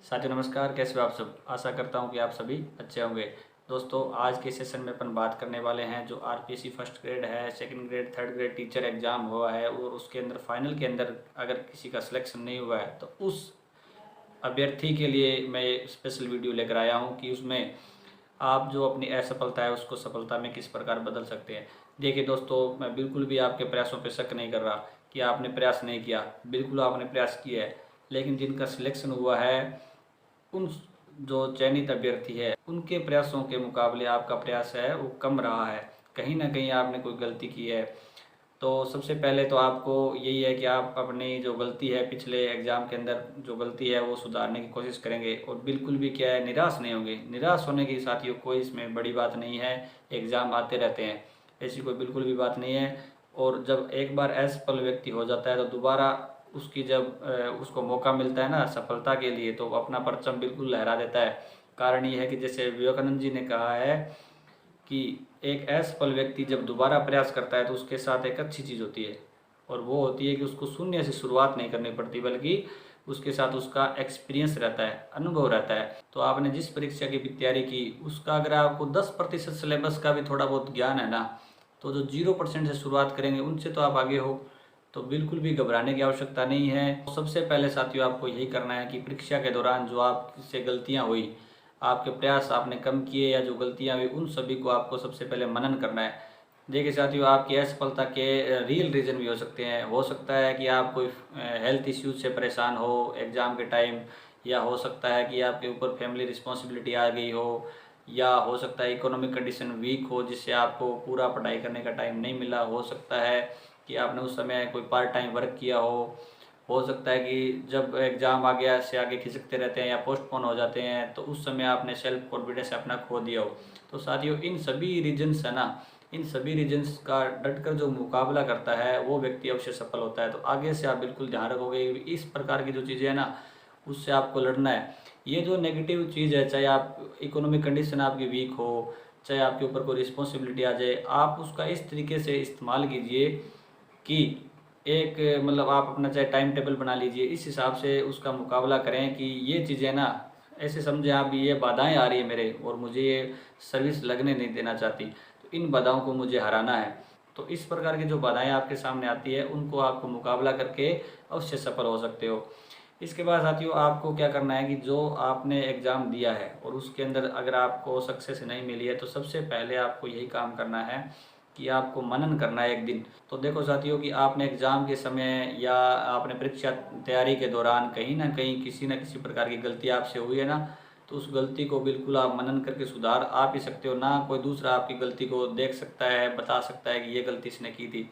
साथियों नमस्कार, कैसे हो आप सब। आशा करता हूं कि आप सभी अच्छे होंगे। दोस्तों, आज के सेशन में अपन बात करने वाले हैं जो आरपीएससी फर्स्ट ग्रेड है, second grade, third grade teacher exam हुआ है और उसके अंदर फाइनल के अंदर अगर किसी का सिलेक्शन नहीं हुआ है तो उस अभ्यर्थी के लिए मैं स्पेशल वीडियो लेकर आया हूं कि उसमें आप जो अपनी असफलता है उसको सफलता में किस प्रकार बदल सकते हैं। देखिए दोस्तों, मैं बिल्कुल भी आपके प्रयासों पर शक नहीं कर रहा कि आपने प्रयास नहीं किया। बिल्कुल आपने प्रयास किया है, लेकिन जिनका सिलेक्शन हुआ है उन जो चयनित अभ्यर्थी है उनके प्रयासों के मुकाबले आपका प्रयास है वो कम रहा है। कहीं ना कहीं आपने कोई गलती की है। तो सबसे पहले तो आपको यही है कि आप अपनी जो गलती है पिछले एग्ज़ाम के अंदर जो गलती है वो सुधारने की कोशिश करेंगे और बिल्कुल भी क्या है निराश नहीं होंगे। निराश होने की साथियों कोई इसमें बड़ी बात नहीं है। एग्ज़ाम आते रहते हैं, ऐसी कोई बिल्कुल भी बात नहीं है। और जब एक बार असफल व्यक्ति हो जाता है तो दोबारा उसकी जब उसको मौका मिलता है ना सफलता के लिए तो वो अपना परचम बिल्कुल लहरा देता है। कारण ये है कि जैसे विवेकानंद जी ने कहा है कि एक असफल व्यक्ति जब दोबारा प्रयास करता है तो उसके साथ एक अच्छी चीज़ होती है और वो होती है कि उसको शून्य से शुरुआत नहीं करनी पड़ती, बल्कि उसके साथ उसका एक्सपीरियंस रहता है, अनुभव रहता है। तो आपने जिस परीक्षा की भी तैयारी की उसका अगर आपको 10% सिलेबस का भी थोड़ा बहुत ज्ञान है ना, तो जो 0% से शुरुआत करेंगे उनसे तो आप आगे हो। तो बिल्कुल भी घबराने की आवश्यकता नहीं है। सबसे पहले साथियों आपको यही करना है कि परीक्षा के दौरान जो आपसे गलतियां हुई, आपके प्रयास आपने कम किए या जो गलतियां हुई, उन सभी को आपको सबसे पहले मनन करना है। देखिए साथियों, आपकी असफलता के रियल रीज़न भी हो सकते हैं। हो सकता है कि आप कोई हेल्थ इश्यूज से परेशान हो एग्ज़ाम के टाइम, या हो सकता है कि आपके ऊपर फैमिली रिस्पॉन्सिबिलिटी आ गई हो, या हो सकता है इकोनॉमिक कंडीशन वीक हो जिससे आपको पूरा पढ़ाई करने का टाइम नहीं मिला। हो सकता है कि आपने उस समय कोई पार्ट टाइम वर्क किया हो सकता है कि जब एग्ज़ाम आ गया से आगे खिसकते रहते हैं या पोस्टपोन हो जाते हैं तो उस समय आपने सेल्फ कॉन्फिडेंस अपना खो दिया हो। तो साथियों इन सभी रीजन्स है ना, इन सभी रीजन्स का डट कर जो मुकाबला करता है वो व्यक्ति अवश्य सफल होता है। तो आगे से आप बिल्कुल ध्यान रखोगे इस प्रकार की जो चीज़ें हैं ना उससे आपको लड़ना है। ये जो नेगेटिव चीज़ है, चाहे आप इकोनॉमिक कंडीशन आपकी वीक हो, चाहे आपके ऊपर कोई रिस्पॉन्सिबिलिटी आ जाए, आप उसका इस तरीके से इस्तेमाल कीजिए कि एक मतलब आप अपना चाहे टाइम टेबल बना लीजिए, इस हिसाब से उसका मुकाबला करें कि ये चीज़ें ना ऐसे समझें आप ये बाधाएं आ रही है मेरे और मुझे ये सर्विस लगने नहीं देना चाहती, तो इन बाधाओं को मुझे हराना है। तो इस प्रकार की जो बाधाएं आपके सामने आती है उनको आपको मुकाबला करके अवश्य सफल हो सकते हो। इसके बाद साथियों आपको क्या करना है कि जो आपने एग्ज़ाम दिया है और उसके अंदर अगर आपको सक्सेस नहीं मिली है तो सबसे पहले आपको यही काम करना है कि आपको मनन करना है एक दिन। तो देखो साथियों कि आपने एग्ज़ाम के समय या आपने परीक्षा तैयारी के दौरान कहीं ना कहीं किसी न किसी प्रकार की गलती आपसे हुई है ना, तो उस गलती को बिल्कुल आप मनन करके सुधार आप ही सकते हो ना। कोई दूसरा आपकी गलती को देख सकता है, बता सकता है कि ये गलती इसने की थी।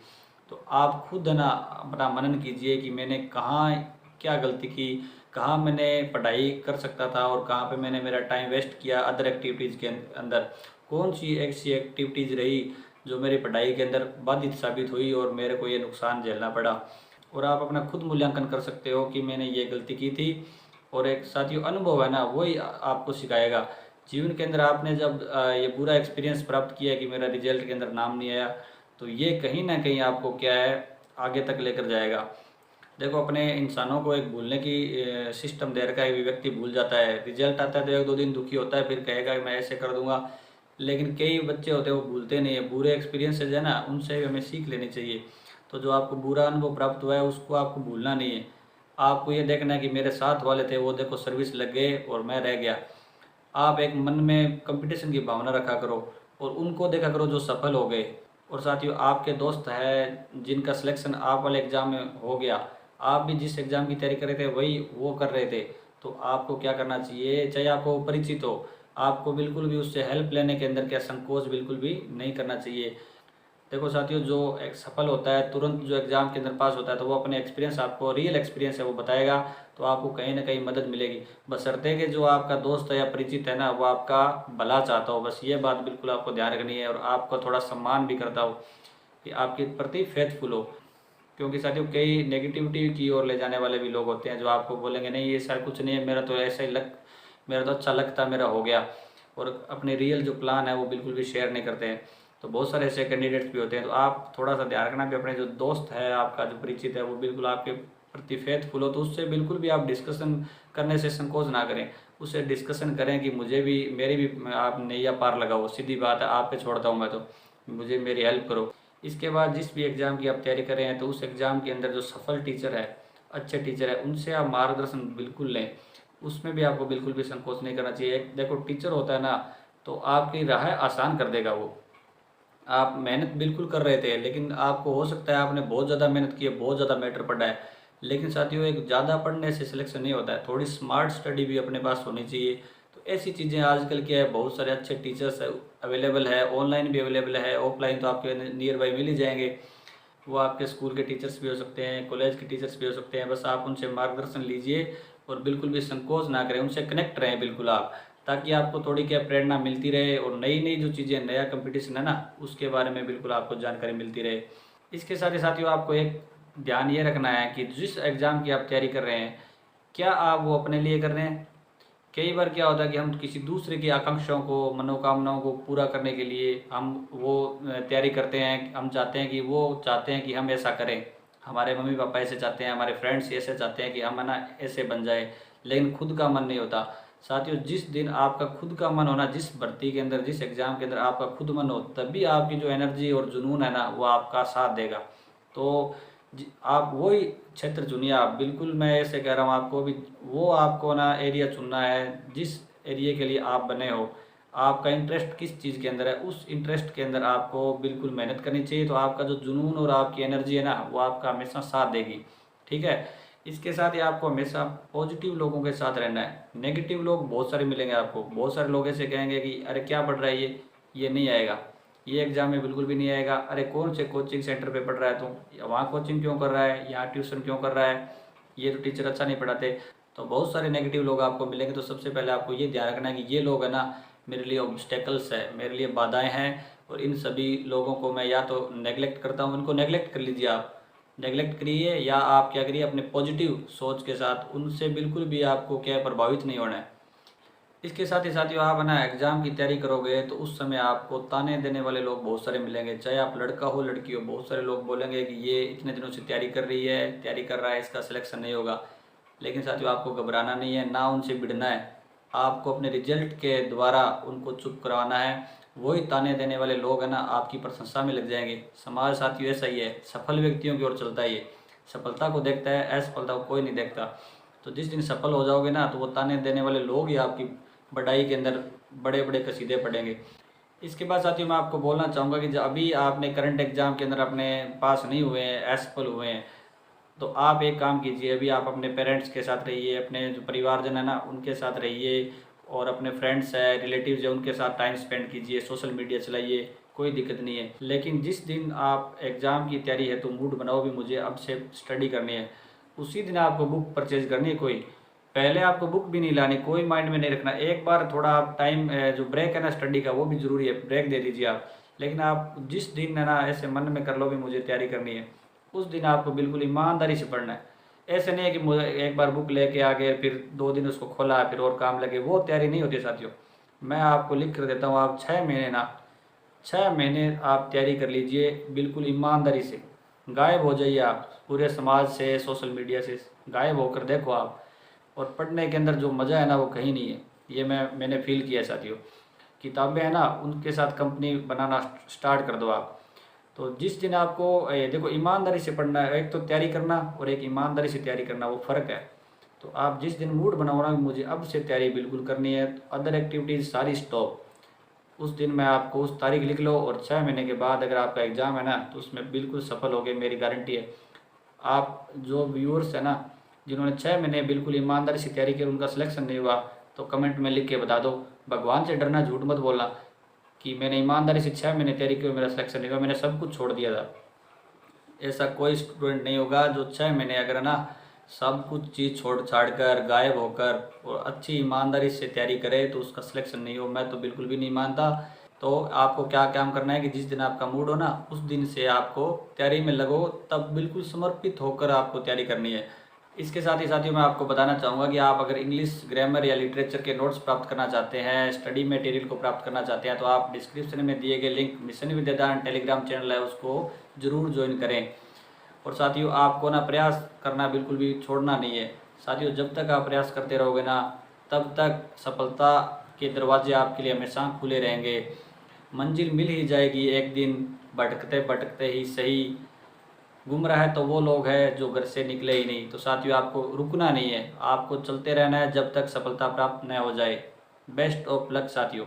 तो आप खुद है ना अपना मनन कीजिए कि मैंने कहाँ क्या गलती की, कहाँ मैंने पढ़ाई कर सकता था और कहाँ पे मैंने मेरा टाइम वेस्ट किया अदर एक्टिविटीज़ के अंदर। कौन सी ऐसी एक्टिविटीज़ रही जो मेरी पढ़ाई के अंदर बाधित साबित हुई और मेरे को ये नुकसान झेलना पड़ा। और आप अपना खुद मूल्यांकन कर सकते हो कि मैंने ये गलती की थी। और एक साथियों अनुभव है ना वही आपको सिखाएगा। जीवन के अंदर आपने जब ये बुरा एक्सपीरियंस प्राप्त किया कि मेरा रिजल्ट के अंदर नाम नहीं आया, तो ये कहीं ना कहीं आपको क्या है आगे तक लेकर जाएगा। देखो अपने इंसानों को एक भूलने की सिस्टम दे रखा है, व्यक्ति भूल जाता है। रिजल्ट आता है तो एक दो दिन दुखी होता है, फिर कहेगा कि मैं ऐसे कर दूंगा। लेकिन कई बच्चे होते हैं वो भूलते नहीं है। बुरे एक्सपीरियंसेस है ना उनसे हमें सीख लेनी चाहिए। तो जो आपको बुरा अनुभव प्राप्त हुआ है उसको आपको भूलना नहीं है। आपको ये देखना है कि मेरे साथ वाले थे वो देखो सर्विस लग गए और मैं रह गया। आप एक मन में कंपटीशन की भावना रखा करो और उनको देखा करो जो सफल हो गए। और साथियों आपके दोस्त हैं जिनका सिलेक्शन आप वाले एग्ज़ाम में हो गया, आप भी जिस एग्ज़ाम की तैयारी कर रहे थे वही वो कर रहे थे, तो आपको क्या करना चाहिए, चाहे आपको परिचित हो, आपको बिल्कुल भी उससे हेल्प लेने के अंदर क्या संकोच बिल्कुल भी नहीं करना चाहिए। देखो साथियों जो एक सफल होता है तुरंत जो एग्ज़ाम के अंदर पास होता है तो वो अपने एक्सपीरियंस आपको रियल एक्सपीरियंस है वो बताएगा। तो आपको कहीं ना कहीं मदद मिलेगी। बशर्ते कि जो आपका दोस्त है या परिचित है ना वो आपका भला चाहता हो, बस ये बात बिल्कुल आपको ध्यान रखनी है। और आपको थोड़ा सम्मान भी करता हो, कि आपके प्रति फेथफुल हो। क्योंकि साथियों कई नेगेटिविटी की ओर ले जाने वाले भी लोग होते हैं जो आपको बोलेंगे नहीं ये सर कुछ नहीं है, मेरा तो ऐसा ही लक, मेरा तो अच्छा लगता मेरा हो गया। और अपने रियल जो प्लान है वो बिल्कुल भी शेयर नहीं करते हैं। तो बहुत सारे ऐसे कैंडिडेट्स भी होते हैं। तो आप थोड़ा सा ध्यान रखना भी अपने जो दोस्त है आपका जो परिचित है वो बिल्कुल आपके प्रति फेथफुल हो तो उससे बिल्कुल भी आप डिस्कशन करने से संकोच ना करें, उससे डिस्कशन करें कि मुझे भी, मेरी भी आप नैया पार लगाओ, सीधी बात है, आप पे छोड़ता हूँ मैं तो, मुझे मेरी हेल्प करो। इसके बाद जिस भी एग्ज़ाम की आप तैयारी कर रहे हैं तो उस एग्ज़ाम के अंदर जो सफल टीचर है, अच्छे टीचर है, उनसे आप मार्गदर्शन बिल्कुल लें, उसमें भी आपको बिल्कुल भी संकोच नहीं करना चाहिए। एक देखो टीचर होता है ना, तो आपकी राह आसान कर देगा वो। आप मेहनत बिल्कुल कर रहे थे, लेकिन आपको हो सकता है आपने बहुत ज़्यादा मेहनत की है, बहुत ज़्यादा मैटर पढ़ा है, लेकिन साथियों एक ज़्यादा पढ़ने से सिलेक्शन नहीं होता है, थोड़ी स्मार्ट स्टडी भी अपने पास होनी चाहिए। तो ऐसी चीज़ें आजकल क्या है, बहुत सारे अच्छे टीचर्स अवेलेबल है, ऑनलाइन भी अवेलेबल है, ऑफलाइन तो आपके नियर बाई मिल ही जाएंगे। वो आपके स्कूल के टीचर्स भी हो सकते हैं, कॉलेज के टीचर्स भी हो सकते हैं, बस आप उनसे मार्गदर्शन लीजिए और बिल्कुल भी संकोच ना करें, उनसे कनेक्ट रहें बिल्कुल आप, ताकि आपको थोड़ी क्या प्रेरणा मिलती रहे और नई नई जो चीज़ें, नया कंपटीशन है ना, उसके बारे में बिल्कुल आपको जानकारी मिलती रहे। इसके साथ ही साथियों आपको एक ध्यान ये रखना है कि जिस एग्ज़ाम की आप तैयारी कर रहे हैं, क्या आप वो अपने लिए कर रहे हैं? कई बार क्या होता है कि हम किसी दूसरे की आकांक्षाओं को, मनोकामनाओं को पूरा करने के लिए हम वो तैयारी करते हैं, हम चाहते हैं कि वो चाहते हैं कि हम ऐसा करें, हमारे मम्मी पापा ऐसे चाहते हैं, हमारे फ्रेंड्स ऐसे चाहते हैं कि हम है ना ऐसे बन जाए, लेकिन खुद का मन नहीं होता। साथियों जिस दिन आपका खुद का मन होना, जिस भर्ती के अंदर, जिस एग्ज़ाम के अंदर आपका खुद मन हो, तभी आपकी जो एनर्जी और जुनून है ना, वो आपका साथ देगा। तो आप वही क्षेत्र चुनिए। आप बिल्कुल, मैं ऐसे कह रहा हूँ आपको भी, वो आपको ना एरिया चुनना है जिस एरिया के लिए आप बने हो, आपका इंटरेस्ट किस चीज़ के अंदर है, उस इंटरेस्ट के अंदर आपको बिल्कुल मेहनत करनी चाहिए। तो आपका जो जुनून और आपकी एनर्जी है ना, वो आपका हमेशा साथ देगी। ठीक है। इसके साथ ही आपको हमेशा पॉजिटिव लोगों के साथ रहना है। नेगेटिव लोग बहुत सारे मिलेंगे आपको, बहुत सारे लोग ऐसे कहेंगे कि अरे क्या पढ़ रहा है ये नहीं आएगा, ये एग्ज़ाम में बिल्कुल भी नहीं आएगा, अरे कौन से कोचिंग सेंटर पे पढ़ रहा है तुम, वहाँ कोचिंग क्यों कर रहा है, यहाँ ट्यूशन क्यों कर रहा है, ये तो टीचर अच्छा नहीं पढ़ाते। तो बहुत सारे नेगेटिव लोग आपको मिलेंगे। तो सबसे पहले आपको ये ध्यान रखना है कि ये लोग है ना मेरे लिए ऑब्स्टेकल्स है, मेरे लिए बाधाएं हैं, और इन सभी लोगों को मैं या तो नेगलेक्ट करता हूँ, इनको नेगलेक्ट कर लीजिए, आप नेगलेक्ट करिए, या आप क्या करिए अपने पॉजिटिव सोच के साथ उनसे बिल्कुल भी आपको क्या है, प्रभावित नहीं होना है। इसके साथ ही साथियों आप है ना एग्ज़ाम की तैयारी करोगे तो उस समय आपको ताने देने वाले लोग बहुत सारे मिलेंगे, चाहे आप लड़का हो लड़की हो, बहुत सारे लोग बोलेंगे कि ये इतने दिनों से तैयारी कर रही है, तैयारी कर रहा है, इसका सिलेक्शन नहीं होगा। लेकिन साथियों आपको घबराना नहीं है, ना उनसे भिड़ना है, आपको अपने रिजल्ट के द्वारा उनको चुप करवाना है। वही ताने देने वाले लोग हैं ना आपकी प्रशंसा में लग जाएंगे। समाज साथियों ऐसा ही है, सफल व्यक्तियों की ओर चलता है, ये सफलता को देखता है, असफलता को कोई नहीं देखता। तो जिस दिन सफल हो जाओगे ना, तो वो ताने देने वाले लोग ही आपकी बढ़ाई के अंदर बड़े बड़े कसीदे पढ़ेंगे। इसके बाद साथियों मैं आपको बोलना चाहूँगा कि जब अभी आपने करंट एग्जाम के अंदर अपने पास नहीं हुए हैं, असफल हुए हैं, तो आप एक काम कीजिए, अभी आप अपने पेरेंट्स के साथ रहिए, अपने जो परिवारजन है ना उनके साथ रहिए, और अपने फ्रेंड्स है, रिलेटिव्स है, उनके साथ टाइम स्पेंड कीजिए, सोशल मीडिया चलाइए, कोई दिक्कत नहीं है। लेकिन जिस दिन आप एग्ज़ाम की तैयारी है तो मूड बनाओ भी मुझे अब से स्टडी करनी है, उसी दिन आपको बुक परचेज करनी है। कोई पहले आपको बुक भी नहीं लानी, कोई माइंड में नहीं रखना। एक बार थोड़ा आप टाइम, जो ब्रेक है ना स्टडी का, वो भी ज़रूरी है, ब्रेक दे दीजिए आप। लेकिन आप जिस दिन है ना ऐसे मन में कर लो भी मुझे तैयारी करनी है, उस दिन आपको बिल्कुल ईमानदारी से पढ़ना है। ऐसे नहीं है कि मुझे एक बार बुक लेके आ गए, फिर 2 दिन उसको खोला, फिर और काम लगे, वो तैयारी नहीं होती साथियों। मैं आपको लिख कर देता हूँ, आप 6 महीने ना, 6 महीने आप तैयारी कर लीजिए बिल्कुल ईमानदारी से। गायब हो जाइए आप पूरे समाज से, सोशल मीडिया से गायब होकर देखो आप, और पढ़ने के अंदर जो मज़ा है ना वो कहीं नहीं है। ये मैंने फील किया है साथियों। किताबें हैं ना उनके साथ कंपनी बनाना स्टार्ट कर दो आप। तो जिस दिन आपको देखो ईमानदारी से पढ़ना है, एक तो तैयारी करना और एक ईमानदारी से तैयारी करना, वो फ़र्क है। तो आप जिस दिन मूड बनाओ ना मुझे अब से तैयारी बिल्कुल करनी है, तो अदर एक्टिविटीज़ सारी स्टॉप, उस दिन मैं आपको उस तारीख लिख लो, और 6 महीने के बाद अगर आपका एग्ज़ाम है ना तो उसमें बिल्कुल सफल हो गए, मेरी गारंटी है। आप जो व्यूअर्स है ना जिन्होंने 6 महीने बिल्कुल ईमानदारी से तैयारी की, उनका सिलेक्शन नहीं हुआ, तो कमेंट में लिख के बता दो। भगवान से डरना, झूठ मत बोलना कि मैंने ईमानदारी से 6 महीने तैयारी की और मेरा सिलेक्शन नहीं हुआ, मैंने सब कुछ छोड़ दिया था। ऐसा कोई स्टूडेंट नहीं होगा जो 6 महीने अगर ना सब कुछ चीज़ छोड़ छाड़ कर, गायब होकर और अच्छी ईमानदारी से तैयारी करे तो उसका सिलेक्शन नहीं हो। मैं तो बिल्कुल भी नहीं मानता। तो आपको क्या काम करना है कि जिस दिन आपका मूड हो ना उस दिन से आपको तैयारी में लगो, तब बिल्कुल समर्पित होकर आपको तैयारी करनी है। इसके साथ ही साथियों मैं आपको बताना चाहूँगा कि आप अगर इंग्लिश ग्रामर या लिटरेचर के नोट्स प्राप्त करना चाहते हैं, स्टडी मटेरियल को प्राप्त करना चाहते हैं, तो आप डिस्क्रिप्शन में दिए गए लिंक मिशन विद्यादान टेलीग्राम चैनल है उसको ज़रूर ज्वाइन करें। और साथियों आपको ना प्रयास करना बिल्कुल भी छोड़ना नहीं है। साथियों जब तक आप प्रयास करते रहोगे ना, तब तक सफलता के दरवाजे आपके लिए हमेशा खुले रहेंगे। मंजिल मिल ही जाएगी एक दिन, भटकते भटकते ही सही। गुमराह है तो वो लोग हैं जो घर से निकले ही नहीं। तो साथियों आपको रुकना नहीं है, आपको चलते रहना है जब तक सफलता प्राप्त न हो जाए। बेस्ट ऑफ लक साथियों।